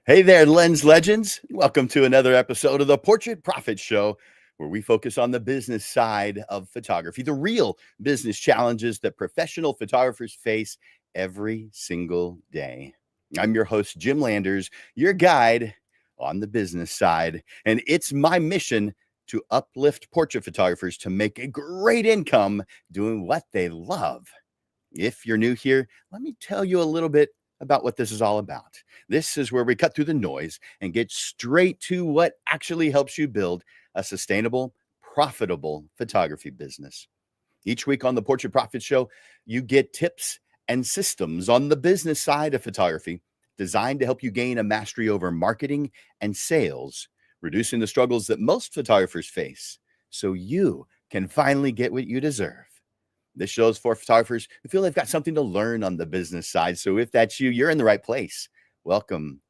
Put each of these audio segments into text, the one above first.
Hey there, Lens Legends. Welcome to another episode of the Portrait Profit Show, where we focus on the business side of photography, the real business challenges that professional photographers face every single day. I'm your host, Jim Landers, your guide on the business side, and it's my mission to uplift portrait photographers to make a great income doing what they love. If you're new here, let me tell you a little bit about what this is all about. This is where we cut through the noise and get straight to what actually helps you build a sustainable, profitable photography business. Each week on the Portrait Profit Show, you get tips and systems on the business side of photography designed to help you gain a mastery over marketing and sales, reducing the struggles that most photographers face so you can finally get what you deserve. This show is for photographers who feel they've got something to learn on the business side. So if that's you, you're in the right place. Welcome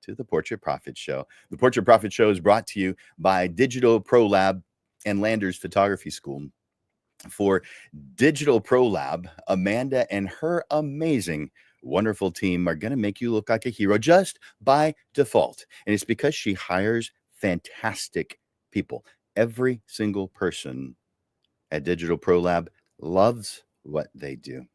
to the Portrait Profit Show. The Portrait Profit Show is brought to you by Digital Pro Lab and Landers Photography School. For Digital Pro Lab, Amanda and her amazing, wonderful team are going to make you look like a hero just by default. And it's because she hires fantastic people. Every single person at Digital Pro Lab loves what they do.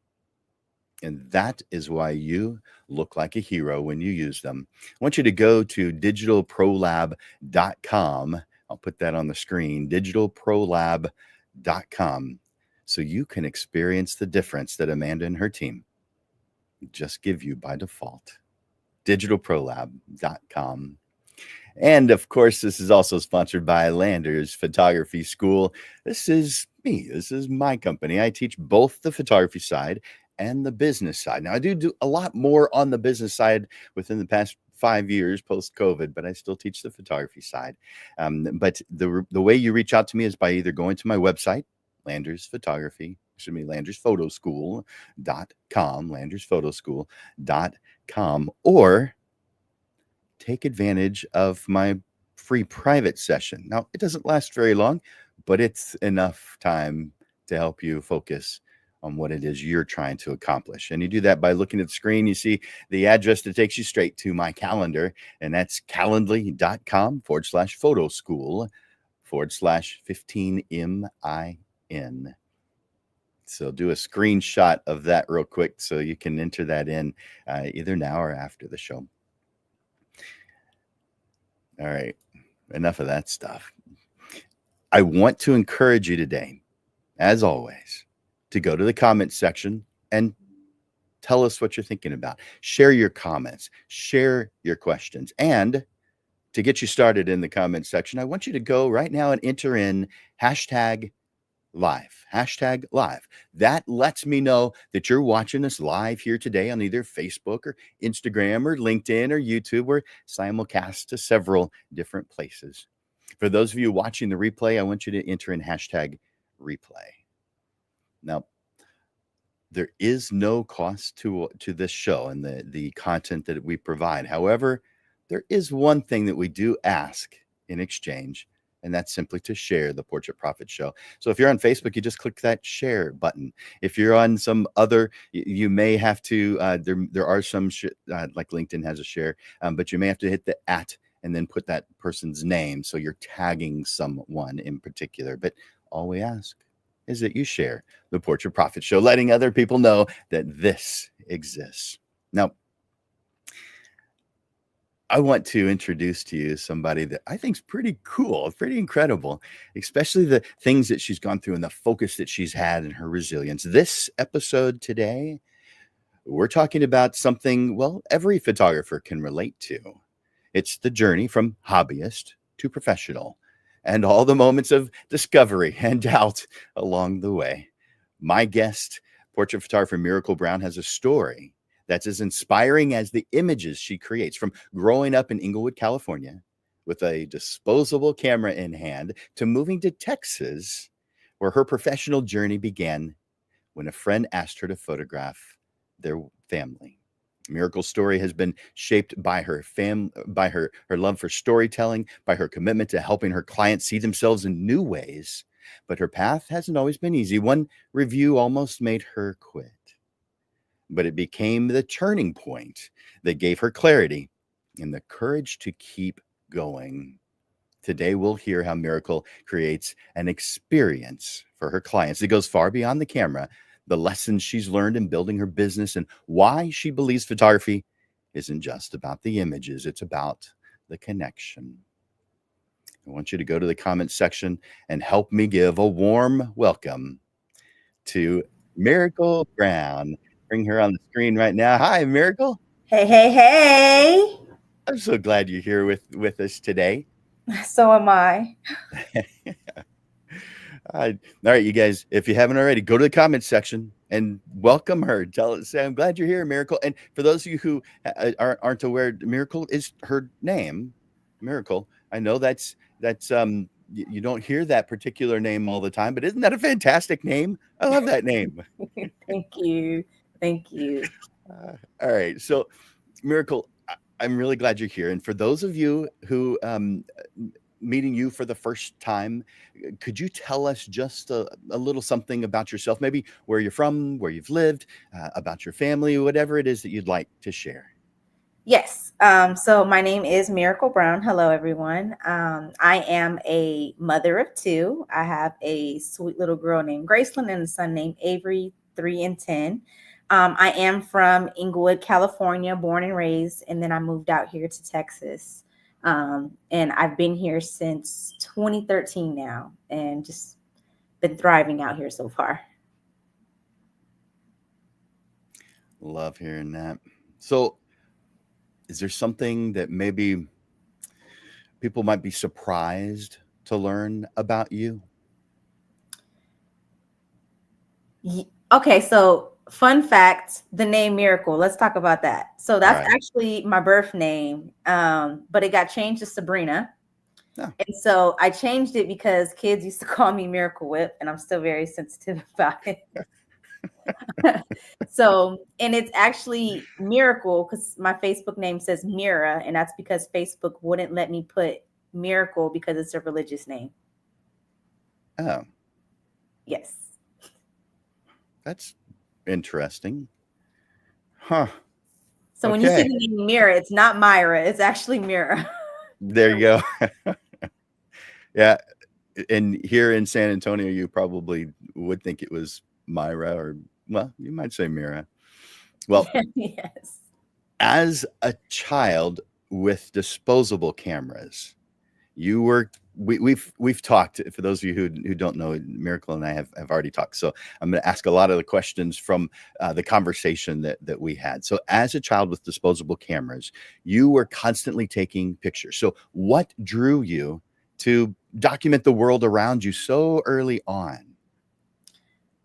And that is why you look like a hero when you use them. I want you to go to digitalprolab.com. I'll put that on the screen, digitalprolab.com, so you can experience the difference that Amanda and her team just give you by default. digitalprolab.com. And of course, this is also sponsored by Landers Photography School. This is me. This is my company. I teach both the photography side and the business side. Now, I do a lot more on the business side within the past 5 years post-COVID, but I still teach the photography side. But the way you reach out to me is by either going to my website, landersphotoschool.com, landersphotoschool.com, or take advantage of my free private session. Now, it doesn't last very long, but it's enough time to help you focus on what it is you're trying to accomplish. And you do that by looking at the screen. You see the address that takes you straight to my calendar, and that's calendly.com/photoschool/15MIN. So do a screenshot of that real quick so you can enter that in either now or after the show. All right, enough of that stuff. I want to encourage you today, as always, to go to the comments section and tell us what you're thinking about. Share your comments, share your questions. And to get you started in the comments section, I want you to go right now and enter in hashtag live. Hashtag live. That lets me know that you're watching us live here today on either Facebook or Instagram or LinkedIn or YouTube. We're simulcast to several different places. For those of you watching the replay, I want you to enter in hashtag replay. Now, there is no cost to this show and the content that we provide. However, there is one thing that we do ask in exchange, and that's simply to share the Portrait Profit Show. So if you're on Facebook, you just click that share button. If you're on some other, you may have to, there are some, like LinkedIn has a share, but you may have to hit the @ and then put that person's name. So you're tagging someone in particular. But all we ask is that you share the Portrait Profit Show, letting other people know that this exists. Now, I want to introduce to you somebody that I think is pretty cool, pretty incredible, especially the things that she's gone through and the focus that she's had and her resilience. This episode today, we're talking about something, well, every photographer can relate to. It's the journey from hobbyist to professional and all the moments of discovery and doubt along the way. My guest, portrait photographer Miracle Brown, has a story that's as inspiring as the images she creates, from growing up in Inglewood, California, with a disposable camera in hand, to moving to Texas, where her professional journey began when a friend asked her to photograph their family. Miracle's story has been shaped by her love for storytelling, by her commitment to helping her clients see themselves in new ways. But her path hasn't always been easy. One review almost made her quit, but it became the turning point that gave her clarity and the courage to keep going. Today, we'll hear how Miracle creates an experience for her clients that goes far beyond the camera, the lessons she's learned in building her business, and why she believes photography isn't just about the images, it's about the connection. I want you to go to the comments section and help me give a warm welcome to Miracle Brown. Bring her on the screen right now. Hi, Miracle. Hey, hey, hey. I'm so glad you're here with us today. So am I. All right, you guys, if you haven't already, go to the comments section and welcome her. Say, I'm glad you're here, Miracle. And for those of you who aren't aware, Miracle is her name, Miracle. I know that's you don't hear that particular name all the time, but isn't that a fantastic name? I love that name. Thank you. Thank you. All right, so Miracle, I'm really glad you're here. And for those of you who meeting you for the first time, could you tell us just a little something about yourself, maybe where you're from, where you've lived, about your family, whatever it is that you'd like to share? Yes. So my name is Miracle Brown. Hello, everyone. I am a mother of two. I have a sweet little girl named Graceland and a son named Avery, 3 and 10. I am from Inglewood, California, born and raised, and then I moved out here to Texas. And I've been here since 2013 now and just been thriving out here so far. Love hearing that. So is there something that maybe people might be surprised to learn about you? Okay, so fun fact, the name Miracle. Let's talk about that. So that's actually my birth name, but it got changed to Sabrina. Oh. And so I changed it because kids used to call me Miracle Whip, and I'm still very sensitive about it. So, and it's actually Miracle because my Facebook name says Mira, and that's because Facebook wouldn't let me put Miracle because it's a religious name. Oh. Yes. That's interesting. Huh. So when you see the name Mira, it's not Myra, it's actually Mira. There you go. Yeah. And here in San Antonio, you probably would think it was Myra, or, well, you might say Mira. Well, yes. As a child with disposable cameras, we've talked. For those of you who don't know, Miracle and I have already talked. So I'm going to ask a lot of the questions from the conversation that we had. So as a child with disposable cameras, you were constantly taking pictures. So what drew you to document the world around you so early on?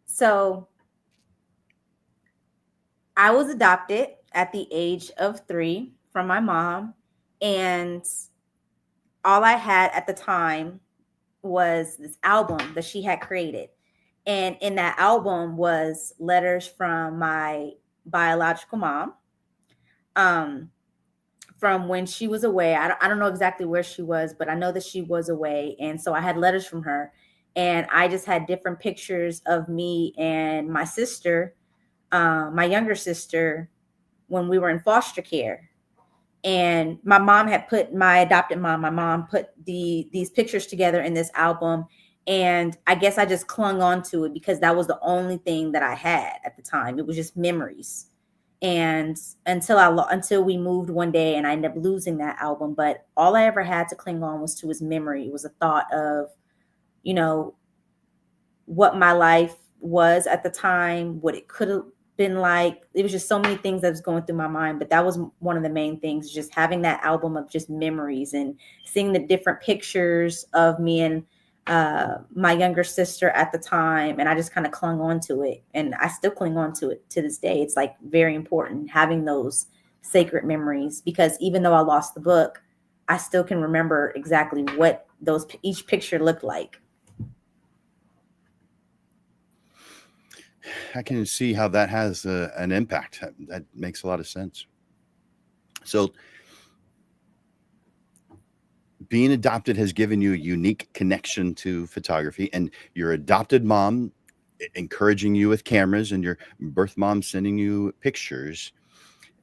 So I was adopted at the age of 3 from my mom, and all I had at the time was this album that she had created. And in that album was letters from my biological mom, from when she was away. I don't know exactly where she was, but I know that she was away. And so I had letters from her, and I just had different pictures of me and my sister, my younger sister, when we were in foster care. And my mom had put my mom put these pictures together in this album. And I guess I just clung on to it because that was the only thing that I had at the time. It was just memories. And until we moved one day and I ended up losing that album. But all I ever had to cling on was to his memory. It was a thought of, you know, what my life was at the time, what it could have been like. It was just so many things that was going through my mind, but that was one of the main things, just having that album of just memories and seeing the different pictures of me and my younger sister at the time. And I just kind of clung on to it, and I still cling on to it to this day. It's like very important having those sacred memories, because even though I lost the book, I still can remember exactly what each picture looked like. I can see how that has an impact. That makes a lot of sense. So being adopted has given you a unique connection to photography, and your adopted mom encouraging you with cameras and your birth mom sending you pictures.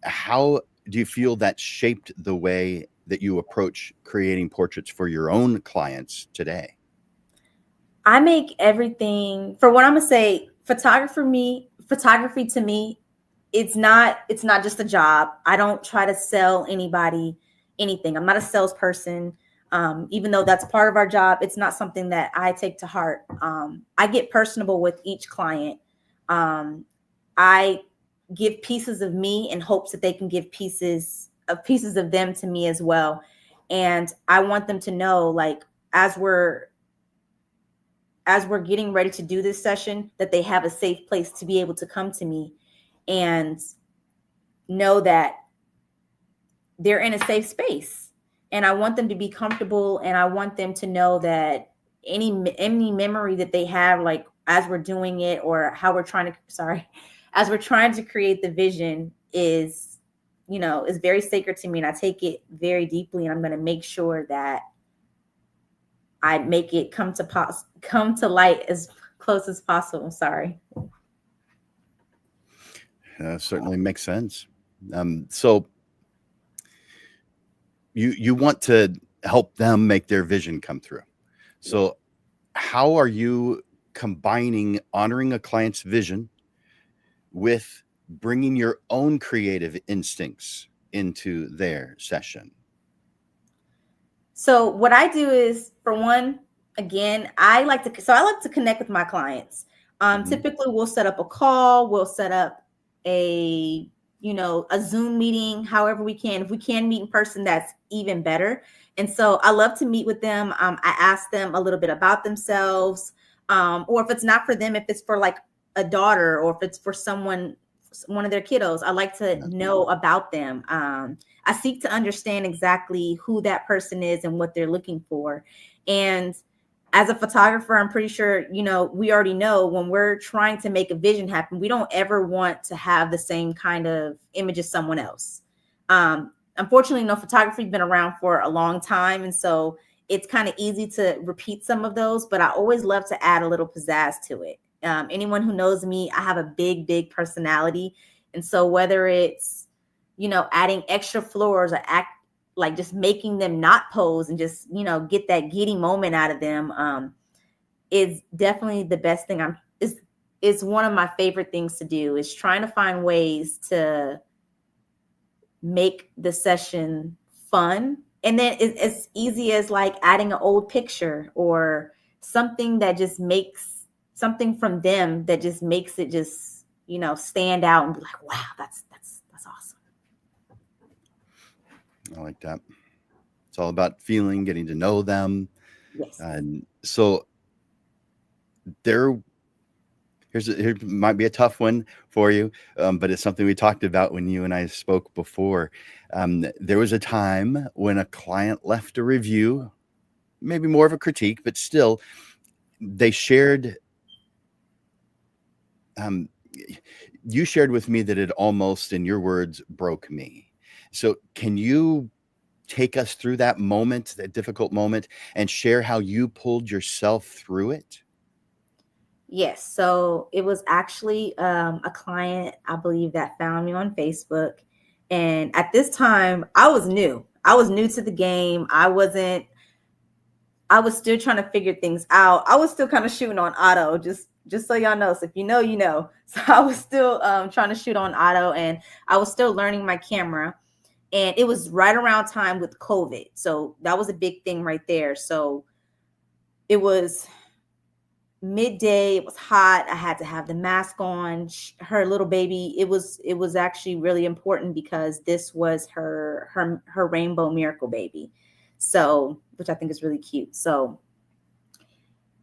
How do you feel that shaped the way that you approach creating portraits for your own clients today? I make everything, for what I'm gonna say, photography to me, it's not just a job. I don't try to sell anybody anything. I'm not a salesperson. Even though that's part of our job, it's not something that I take to heart. I get personable with each client. I give pieces of me in hopes that they can give pieces of them to me as well. And I want them to know, like, as we're getting ready to do this session, that they have a safe place to be able to come to me and know that they're in a safe space. And I want them to be comfortable, and I want them to know that any memory that they have, like as we're doing it, or how we're trying to create the vision, is very sacred to me, and I take it very deeply, and I'm going to make sure that I make it come to light as close as possible. Sorry. Certainly makes sense. So you want to help them make their vision come through. So how are you combining honoring a client's vision with bringing your own creative instincts into their session? So what I do is, for one, again, I like to connect with my clients. Typically we'll set up a call, we'll set up a Zoom meeting, however we can. If we can meet in person, that's even better. And so I love to meet with them. I ask them a little bit about themselves, or if it's not for them, if it's for like a daughter, or if it's for one of their kiddos, I like to know about them. I seek to understand exactly who that person is and what they're looking for. And as a photographer, I'm pretty sure, we already know, when we're trying to make a vision happen, we don't ever want to have the same kind of image as someone else. Unfortunately, photography has been around for a long time. And so it's kind of easy to repeat some of those, but I always love to add a little pizzazz to it. Anyone who knows me, I have a big personality. And so whether it's, adding extra floors, or like just making them not pose and just, get that giddy moment out of them, is definitely the best thing. It's one of my favorite things to do, is trying to find ways to make the session fun. And then it's as easy as like adding an old picture, or something that just makes something from them that just makes it just, stand out and be like, wow, that's awesome. I like that. It's all about feeling, getting to know them. Yes. And so here might be a tough one for you, but it's something we talked about when you and I spoke before. There was a time when a client left a review, maybe more of a critique, but still, they shared. You shared with me that it almost, in your words, broke me. So can you take us through that moment, that difficult moment, and share how you pulled yourself through it? Yes. So it was actually a client, I believe, that found me on Facebook. And at this time, I was new. I was new to the game. I was still trying to figure things out. I was still kind of shooting on auto, just so y'all know. So if you know, you know. So I was still trying to shoot on auto, and I was still learning my camera. And it was right around time with COVID. So that was a big thing right there. So it was midday, it was hot, I had to have the mask on. Her little baby, it was actually really important, because this was her rainbow miracle baby, so, which I think is really cute. So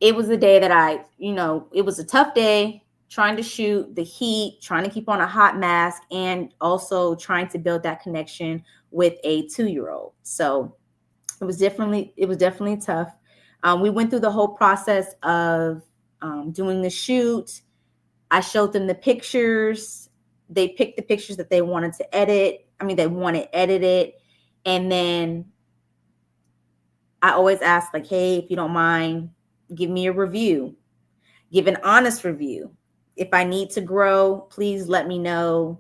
it was the day that it was a tough day, trying to shoot, the heat, trying to keep on a hot mask, and also trying to build that connection with a 2-year-old. So it was definitely tough. We went through the whole process of doing the shoot. I showed them the pictures. They picked the pictures that they wanted to edit. They wanted edited. And then I always ask, like, hey, if you don't mind, give me a review. Give an honest review. If I need to grow, please let me know.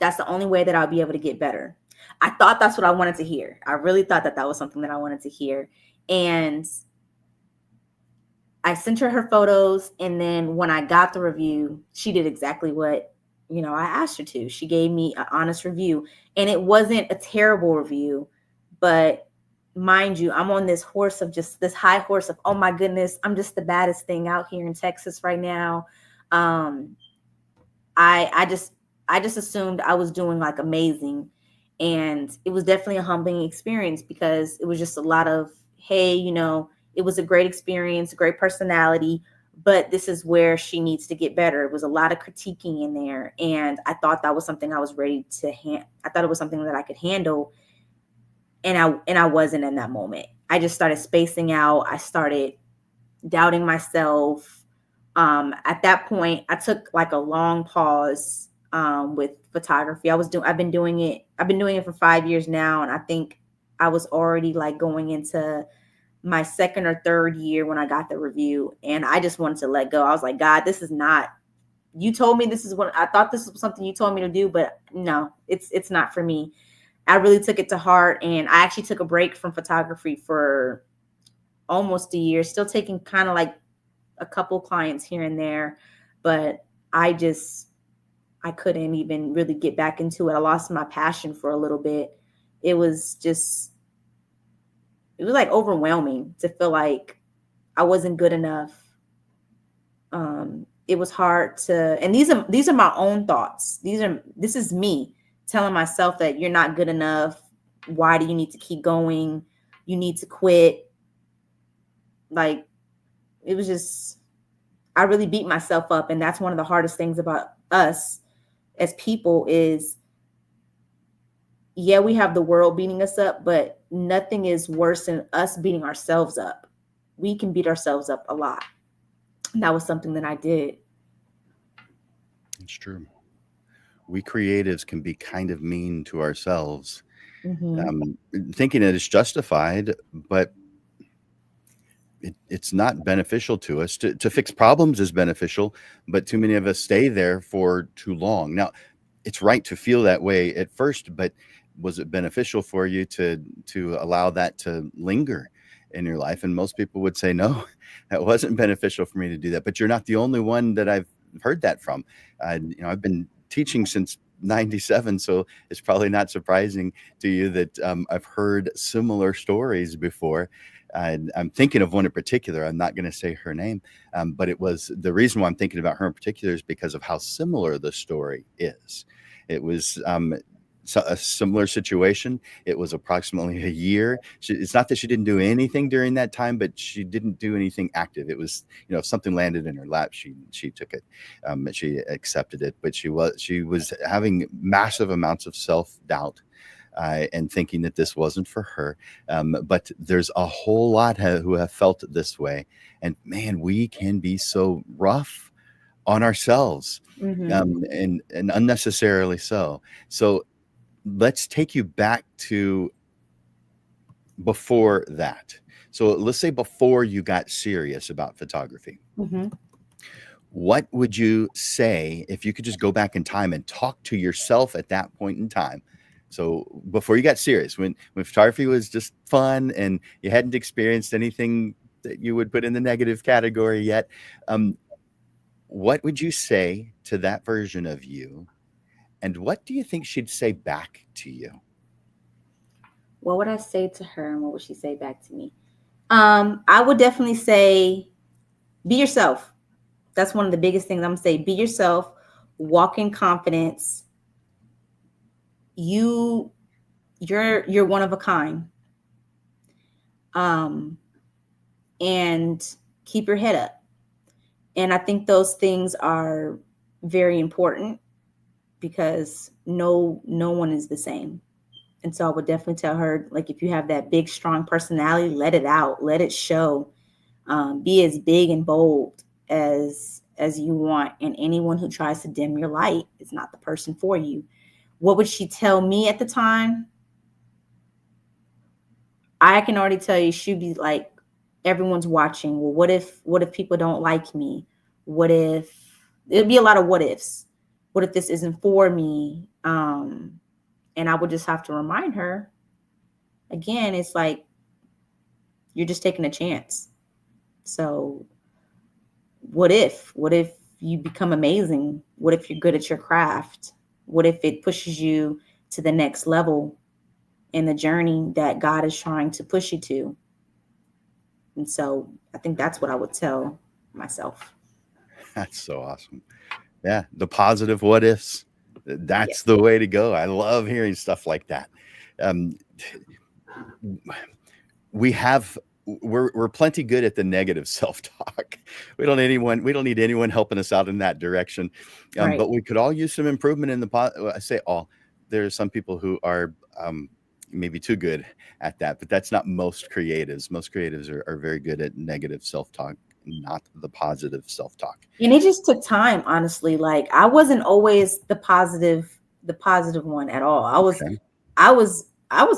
That's the only way that I'll be able to get better. I thought that's what I wanted to hear. I really thought that that was something that I wanted to hear. And I sent her photos. And then when I got the review, she did exactly what, I asked her to. She gave me an honest review. And it wasn't a terrible review, but mind you, I'm on this horse of just this high horse of, oh my goodness, I'm just the baddest thing out here in Texas right now. I just assumed I was doing like amazing. And it was definitely a humbling experience because it was just a lot of, hey, it was a great experience, a great personality, but this is where she needs to get better. It was a lot of critiquing in there. And I thought that was something I was ready to I thought it was something that I could handle. And I wasn't in that moment. I just started spacing out. I started doubting myself. At that point, I took like a long pause with photography. I've been doing it for 5 years now. And I think I was already like going into my second or third year when I got the review. And I just wanted to let go. I was like, God, this is not, you told me this is what I thought this was something you told me to do, but no, it's not for me. I really took it to heart. And I actually took a break from photography for almost a year, still taking kind of like a couple clients here and there, but I couldn't even really get back into it. I lost my passion for a little bit. It was like overwhelming to feel like I wasn't good enough. It was hard to, and these are my own thoughts. This is me telling myself that you're not good enough. Why do you need to keep going? You need to quit. Like, it was just, I really beat myself up. And that's one of the hardest things about us as people is, yeah, we have the world beating us up, but nothing is worse than us beating ourselves up. We can beat ourselves up a lot. And that was something that I did. It's true. We creatives can be kind of mean to ourselves, thinking it is justified, but it's not beneficial to us. To fix problems is beneficial, but too many of us stay there for too long. Now, it's right to feel that way at first, but was it beneficial for you to allow that to linger in your life? And most people would say, no, that wasn't beneficial for me to do that. But you're not the only one that I've heard that from. I've been teaching since 97, so it's probably not surprising to you that I've heard similar stories before. I'm thinking of one in particular. I'm not going to say her name, but it was the reason why I'm thinking about her in particular is because of how similar the story is. It was a similar situation. It was approximately a year. It's not that she didn't do anything during that time, but she didn't do anything active. It was, if something landed in her lap, she took it. She accepted it, but she was having massive amounts of self-doubt. And thinking that this wasn't for her. But there's a whole lot who have felt this way. And man, we can be so rough on ourselves, and unnecessarily so. So let's take you back to before that. So let's say before you got serious about photography. What would you say if you could just go back in time and talk to yourself at that point in time? So before you got serious, when photography was just fun and you hadn't experienced anything that you would put in the negative category yet, what would you say to that version of you? And what do you think she'd say back to you? What would I say to her and what would she say back to me? I would definitely say, be yourself. That's one of the biggest things I'm gonna say. Be yourself, walk in confidence. You're one of a kind. And keep your head up. And I think those things are very important because no one is the same. And so I would definitely tell her, like, if you have that big, strong personality, let it out, let it show. Be as big and bold as you want. And anyone who tries to dim your light is not the person for you. What would she tell me at the time? I can already tell you she'd be like, everyone's watching. Well, what if people don't like me? What if it'd be a lot of what ifs? What if this isn't for me? And I would just have to remind her again, it's like, you're just taking a chance. So what if you become amazing? What if you're good at your craft? What if it pushes you to the next level in the journey that God is trying to push you to? And so I think that's what I would tell myself. That's so awesome. Yeah, the positive what ifs. Yeah. That's the way to go. I love hearing stuff like that. Um, we're plenty good at the negative self-talk. We don't need anyone helping us out in that direction. Right. But we could all use some improvement in I say all. There are some people who are maybe too good at that, but that's not most creatives. Most creatives are very good at negative self-talk, not the positive self-talk. And it just took time, honestly. Like, I wasn't always the positive one at all. Okay. I was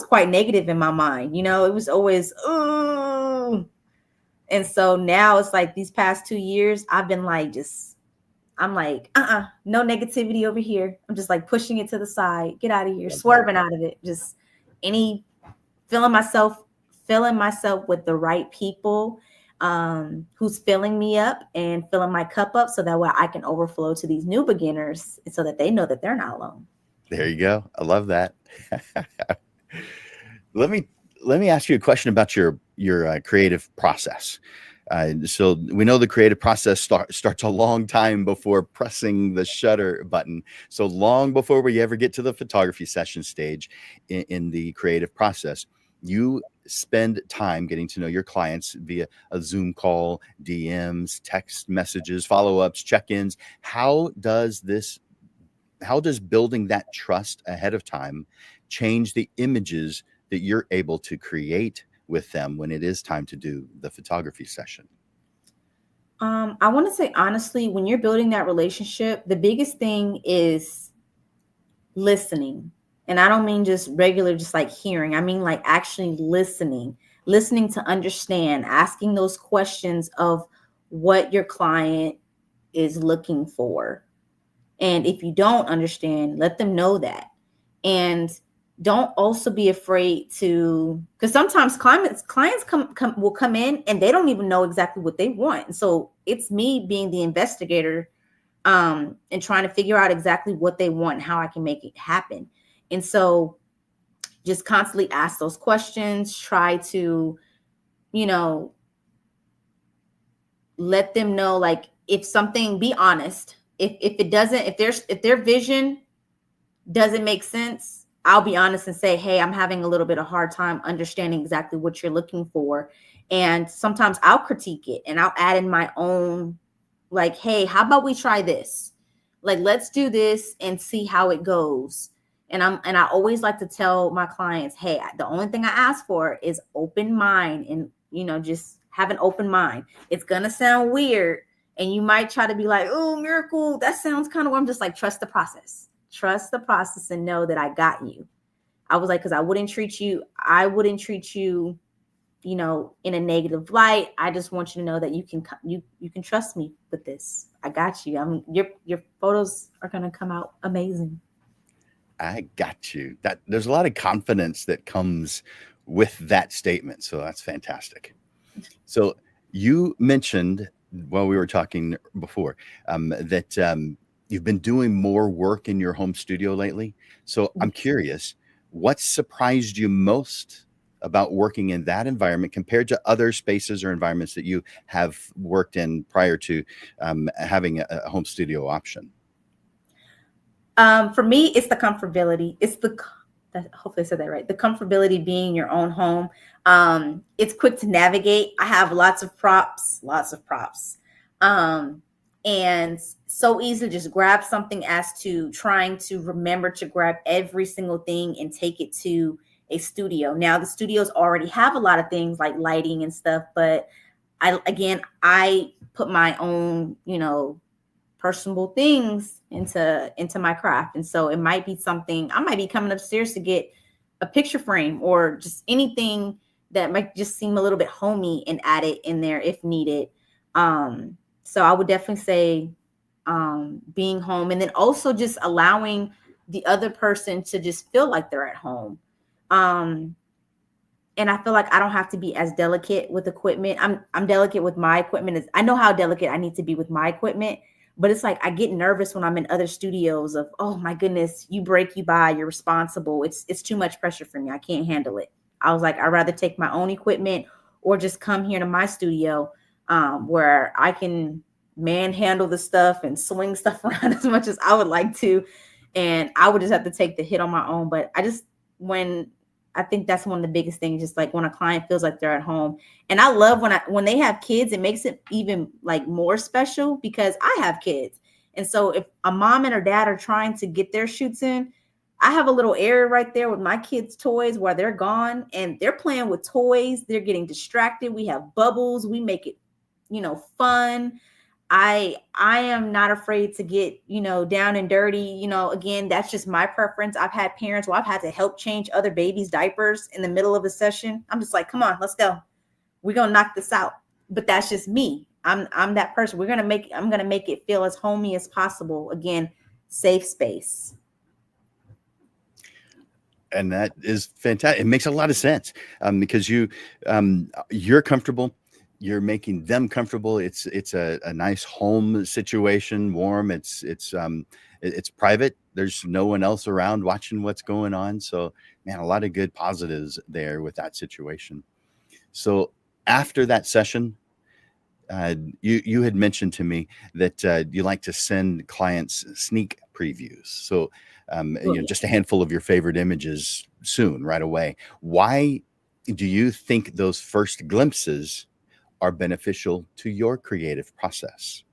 quite negative in my mind. It was always, oh. And so now it's like these past 2 years, I've been like, I'm like, no negativity over here. I'm just like pushing it to the side, get out of here, swerving out of it. Just filling myself with the right people, who's filling me up and filling my cup up, so that way I can overflow to these new beginners, so that they know that they're not alone. There you go. I love that. Let me ask you a question about your creative process. So we know the creative process starts a long time before pressing the shutter button. So long before we ever get to the photography session stage in the creative process, you spend time getting to know your clients via a Zoom call, DMs, text messages, follow-ups, check-ins. How does building that trust ahead of time change the images that you're able to create with them when it is time to do the photography session? I want to say, honestly, when you're building that relationship, the biggest thing is listening. And I don't mean just regular, just like hearing. I mean like actually listening to understand, asking those questions of what your client is looking for. And if you don't understand, let them know that. And don't also be afraid to, because sometimes clients will come in and they don't even know exactly what they want. And so it's me being the investigator, and trying to figure out exactly what they want and how I can make it happen. And so just constantly ask those questions, try to, let them know, like, if something, be honest. If their vision doesn't make sense, I'll be honest and say, hey, I'm having a little bit of hard time understanding exactly what you're looking for. And sometimes I'll critique it and I'll add in my own, like, hey, how about we try this? Like, let's do this and see how it goes. And I always like to tell my clients, hey, the only thing I ask for is open mind, and just have an open mind. It's gonna sound weird, and you might try to be like, oh, Miracle, that sounds kind of. I'm just like, trust the process. Trust the process and know that I got you. I was like, because I wouldn't treat you, in a negative light. I just want you to know that you can trust me with this. I got you. I mean, your photos are gonna come out amazing. I got you. That there's a lot of confidence that comes with that statement. So that's fantastic. So you mentioned while we were talking before, that you've been doing more work in your home studio lately. So I'm curious, what surprised you most about working in that environment compared to other spaces or environments that you have worked in prior to having a home studio option? For me, it's the comfortability. Hopefully I said that right. The comfortability being in your own home. It's quick to navigate. I have lots of props. And so easy to just grab something, as to trying to remember to grab every single thing and take it to a studio. Now, the studios already have a lot of things like lighting and stuff, but I put my own, personal things into my craft. And so it might be something, I might be coming upstairs to get a picture frame or just anything that might just seem a little bit homey, and add it in there if needed. So I would definitely say being home, and then also just allowing the other person to just feel like they're at home. And I feel like I don't have to be as delicate with equipment. I'm delicate with my equipment. I know how delicate I need to be with my equipment, but it's like I get nervous when I'm in other studios of, oh my goodness, you break, you buy, you're responsible. It's too much pressure for me. I can't handle it. I was like, I'd rather take my own equipment or just come here to my studio, where I can manhandle the stuff and swing stuff around as much as I would like to. And I would just have to take the hit on my own. But when I think that's one of the biggest things, just like when a client feels like they're at home. And I love when they have kids, it makes it even like more special because I have kids. And so if a mom and her dad are trying to get their shoots in, I have a little area right there with my kids' toys where they're gone and they're playing with toys. They're getting distracted. We have bubbles. We make it, fun. I am not afraid to get, down and dirty. Again, that's just my preference. I've had parents where I've had to help change other babies' diapers in the middle of a session. I'm just like, come on, let's go. We're gonna knock this out. But that's just me. I'm that person. I'm gonna make it feel as homey as possible. Again, safe space. And that is fantastic. It makes a lot of sense, because you're comfortable. You're making them comfortable. It's a nice home situation, warm. It's private. There's no one else around watching what's going on. So, man, a lot of good positives there with that situation. So after that session, you had mentioned to me that you like to send clients sneak previews. So, just a handful of your favorite images soon, right away. Why do you think those first glimpses are beneficial to your creative process?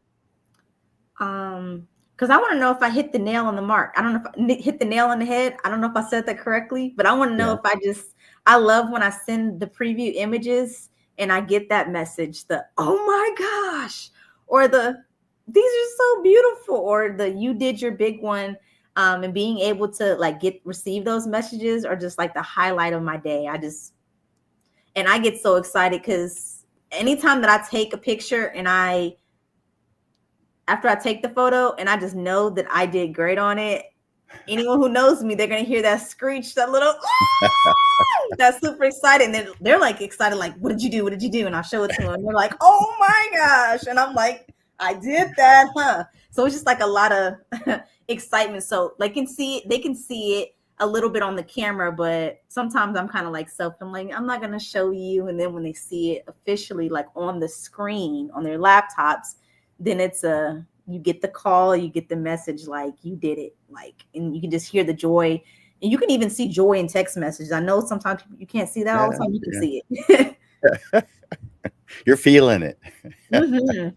Because I want to know if I hit the nail on the mark. I don't know if I hit the nail on the head. I don't know if I said that correctly, but I want to know if I love when I send the preview images and I get that message, oh my gosh, or these are so beautiful, or you did your big one. And being able to like receive those messages are just like the highlight of my day. And I get so excited because anytime that I take a picture and after I take the photo and I just know that I did great on it, anyone who knows me, they're going to hear that screech, that little, that's super exciting. And they're like excited, like, what did you do? What did you do? And I'll show it to them. And they're like, oh my gosh. And I'm like, I did that, huh? So it's just like a lot of excitement. So they can see it a little bit on the camera, but sometimes I'm kind of like I'm like, I'm not going to show you. And then when they see it officially, like on the screen on their laptops, then you get the call, you get the message, like you did it, like, and you can just hear the joy. And you can even see joy in text messages. I know sometimes you can't see that all the time. You can see it. You're feeling it. Mm-hmm.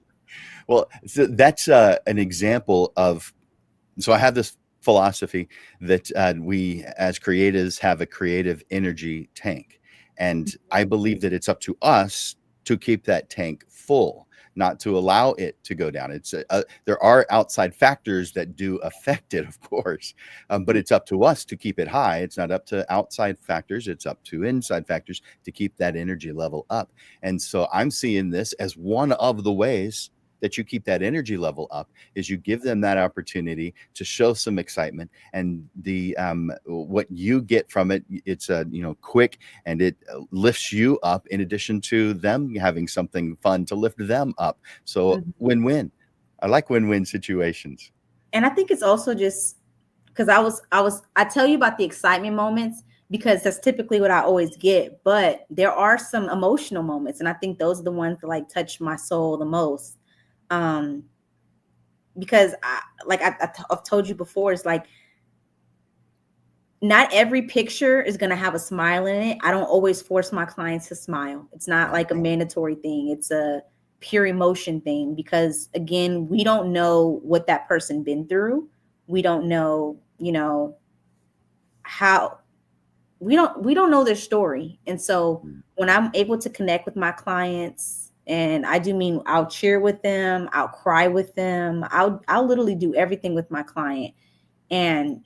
Well, so that's an example of, so I have this philosophy that we as creatives have a creative energy tank. And I believe that it's up to us to keep that tank full, not to allow it to go down. There are outside factors that do affect it, of course, but it's up to us to keep it high. It's not up to outside factors. It's up to inside factors to keep that energy level up. And so I'm seeing this as one of the ways that you keep that energy level up is you give them that opportunity to show some excitement, and the what you get from it, it's quick, and it lifts you up in addition to them having something fun to lift them up. So win-win. I like win-win situations. And I think it's also just because I tell you about the excitement moments because that's typically what I always get, but there are some emotional moments, and I think those are the ones that like touch my soul the most. Because I've told you before, it's like not every picture is going to have a smile in it. I don't always force my clients to smile. It's not like a mandatory thing. It's a pure emotion thing because again, we don't know what that person been through. We don't know, how we don't know their story. And so when I'm able to connect with my clients, and I do mean I'll cheer with them, I'll cry with them, I'll literally do everything with my client. And,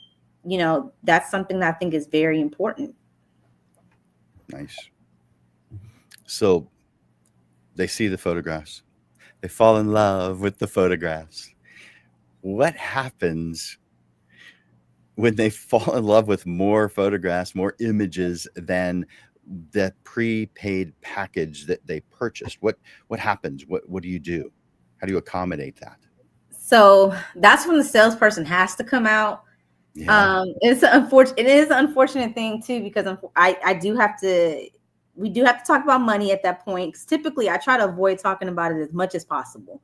that's something that I think is very important. Nice. So they see the photographs. They fall in love with the photographs. what happens when they fall in love with more photographs, more images than the prepaid package that they purchased? What happens? What do you do? How do you accommodate that? So that's when the salesperson has to come out. Yeah. It's unfortunate. It is an unfortunate thing too, because I do have to. We do have to talk about money at that point. 'Cause typically, I try to avoid talking about it as much as possible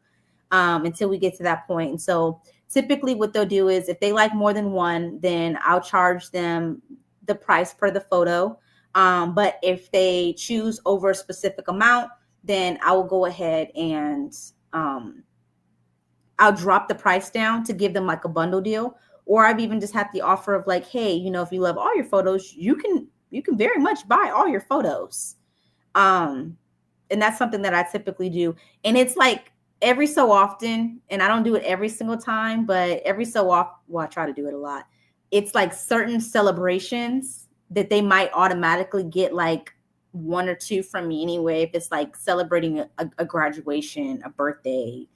until we get to that point. And so, typically, what they'll do is if they like more than one, then I'll charge them the price per the photo. But if they choose over a specific amount, then I will go ahead and I'll drop the price down to give them like a bundle deal. Or I've even just had the offer of like, hey, if you love all your photos, you can very much buy all your photos. And that's something that I typically do. And it's like every so often, and I don't do it every single time, but every so often, well, I try to do it a lot. It's like certain celebrations that they might automatically get like one or two from me anyway. If it's like celebrating a graduation, a birthday,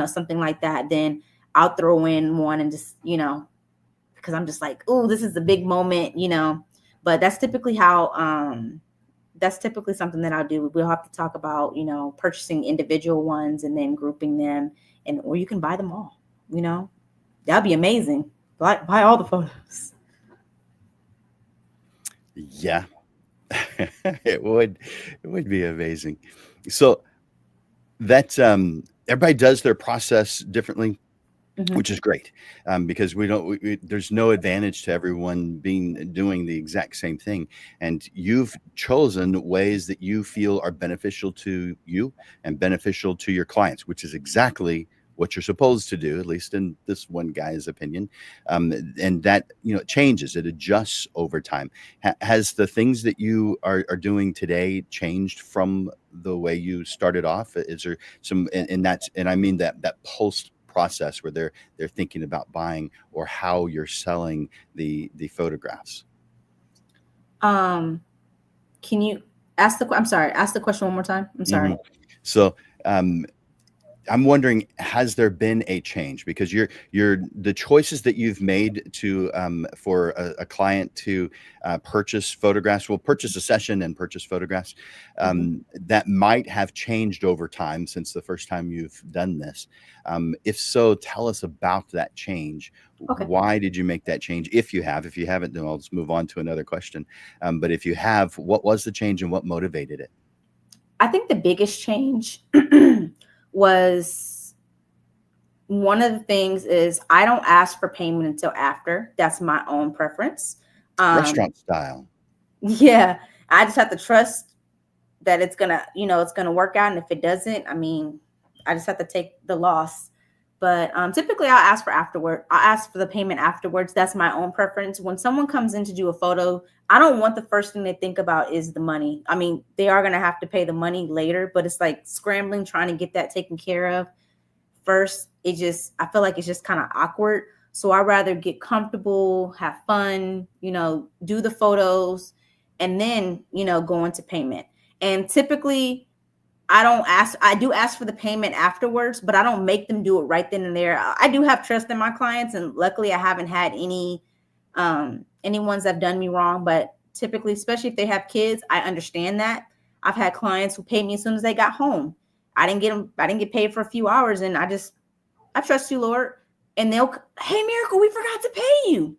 something like that, then I'll throw in one and just, because I'm just like, oh, this is a big moment, but that's typically that's typically something that I'll do. We'll have to talk about, purchasing individual ones and then grouping them, or you can buy them all, that'd be amazing. Buy all the photos. Yeah. it would be amazing. So that's everybody does their process differently, which is great, because there's no advantage to everyone doing the exact same thing. And you've chosen ways that you feel are beneficial to you and beneficial to your clients, which is exactly what you're supposed to do, at least in this one guy's opinion. And that, it changes, it adjusts over time. Has the things that you are doing today changed from the way you started off? Is there some, and I mean that post process where they're thinking about buying, or how you're selling the photographs? Can you ask the question one more time? I'm sorry. So I'm wondering, has there been a change? Because the choices that you've made to for a client to purchase photographs, purchase a session and purchase photographs, that might have changed over time since the first time you've done this. If so, tell us about that change. Okay. Why did you make that change? If you haven't, then I'll just move on to another question. But if you have, what was the change and what motivated it? I think the biggest change was, one of the things is I don't ask for payment until after. That's my own preference. Restaurant style. Yeah. I just have to trust that it's gonna work out. And if it doesn't, I just have to take the loss. But typically I'll ask for the payment afterwards. That's my own preference. When someone comes in to do a photo, I don't want the first thing they think about is the money. They are going to have to pay the money later, but it's like scrambling, trying to get that taken care of first. I feel like it's just kind of awkward. So I'd rather get comfortable, have fun, do the photos, and then, go into payment. And typically I do ask for the payment afterwards, but I don't make them do it right then and there. I do have trust in my clients, and luckily I haven't had any ones that have done me wrong. But typically, especially if they have kids, I understand that. I've had clients who paid me as soon as they got home. I didn't get paid for a few hours, and I trust you, Lord. And hey, Miracle, we forgot to pay you.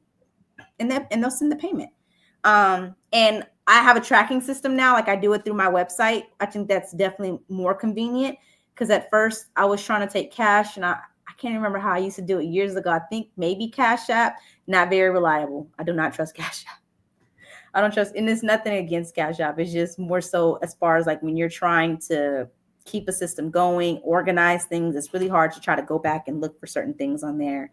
And they'll send the payment. And I have a tracking system now, like I do it through my website. I think that's definitely more convenient, because at first I was trying to take cash, and I can't remember how I used to do it years ago. I think maybe Cash App, not very reliable. I do not trust Cash App. I don't trust, and it's nothing against Cash App. It's just more so as far as like when you're trying to keep a system going, organize things, it's really hard to try to go back and look for certain things on there.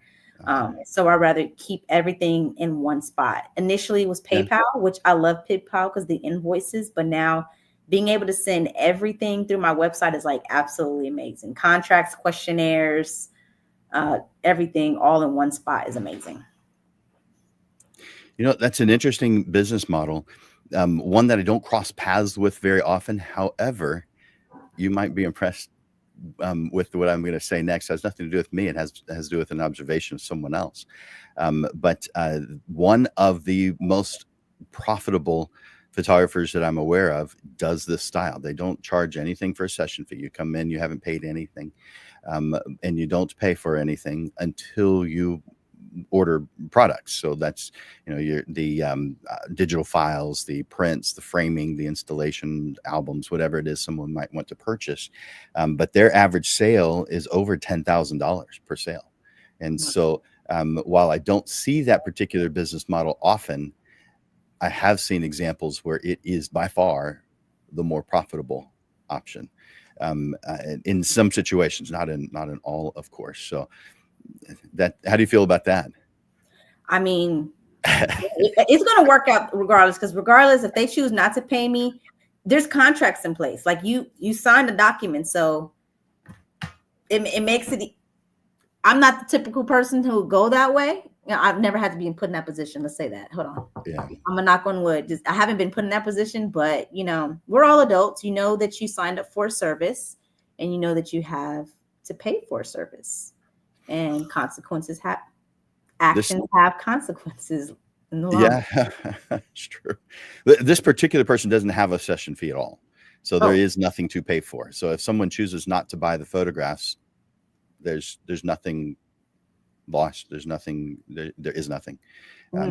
So I'd rather keep everything in one spot. Initially it was PayPal, which I love PayPal because the invoices, but now being able to send everything through my website is like absolutely amazing. Contracts, questionnaires, everything all in one spot is amazing. That's an interesting business model. One that I don't cross paths with very often. However, you might be impressed with what I'm going to say next. It has nothing to do with me. It has to do with an observation of someone else. But one of the most profitable photographers that I'm aware of does this style. They don't charge anything for a session fee. You come in, you haven't paid anything, and you don't pay for anything until you order products. So that's, your digital files, the prints, the framing, the installation, albums, whatever it is someone might want to purchase. But their average sale is over $10,000 per sale. And so while I don't see that particular business model often, I have seen examples where it is by far the more profitable option in some situations, not in all, of course. So how do you feel about that? I mean, it's going to work out regardless, because regardless if they choose not to pay me, there's contracts in place. Like you signed a document, so it makes it. I'm not the typical person who would go that way. I've never had to be put in that position. Let's say that. Hold on. Yeah. I'm gonna knock on wood. I haven't been put in that position, but we're all adults. You know that you signed up for a service, and you know that you have to pay for a service, and consequences have actions have consequences in the long run. Yeah, it's true. This particular person doesn't have a session fee at all, so there is nothing to pay for. So if someone chooses not to buy the photographs, there's nothing lost. There's nothing. There is nothing.